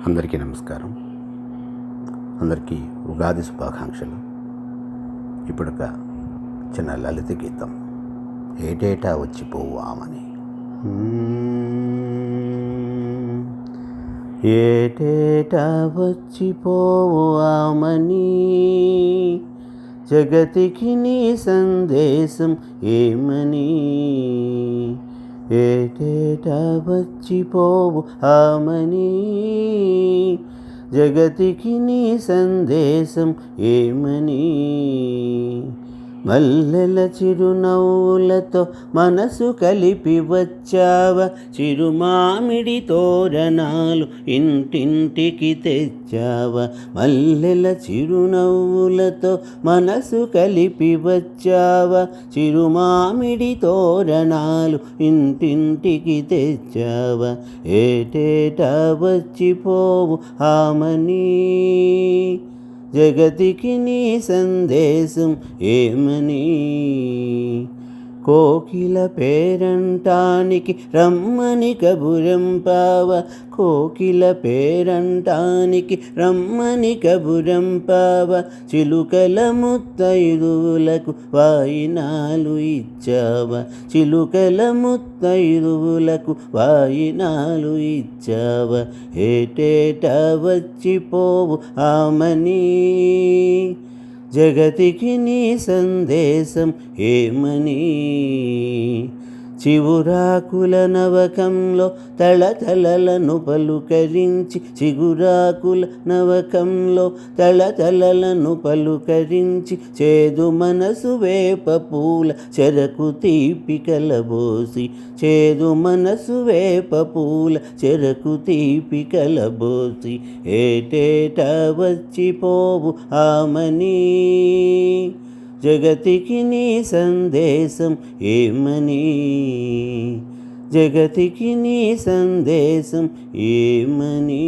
అందరికీ నమస్కారం. అందరికీ ఉగాది శుభాకాంక్షలు. ఇప్పుడొక చిన్న లలిత గీతం, ఏటేటా వచ్చిపోవామని. ఏటేటా వచ్చిపోవామని జగతికి నీ సందేశం ఏమని. ఏటేటా వచ్చిపోవు ఆమని జగతికి నీ సందేశం ఏమని. మల్లెల చిరునవ్వులతో మనసు కలిపి వచ్చావ, చిరుమామిడి తోరణాలు ఇంటింటికి తెచ్చావ. మల్లెల చిరునవ్వులతో మనసు కలిపి వచ్చావ, చిరుమామిడి తోరణాలు ఇంటింటికి తెచ్చావ. ఏటేటా వచ్చిపోవు ఆమని జగతికి నీ సందేశం ఏమని. కోకిల పేరంటానికి రమ్మని కబురంపావ, కోకిల పేరంటానికి రమ్మని కబురంపావ. చిలుకల ముత్తైదువులకు వాయినాలు ఇచ్చావ, చిలుకల ముత్తైదువులకు వాయినాలు ఇచ్చావ. ఏటేటా వచ్చిపోవు ఆమని జగతికి నీ సందేశం ఏమని. చిగురాకుల నవకంలో తళతళలను పలుకరించి, చిగురాకుల నవకంలో తళతళలను పలుకరించి, చేదు మనసు వేప పూల చెరకు తీపి కలబోసి, చేదు మనసు వేప పూల చెరకు తీపి కలబోసి. ఏటేటా వచ్చిపోవు ఆమని జగతికి నీ సందేశం ఏమని. జగతికి నీ సందేశం ఏమని.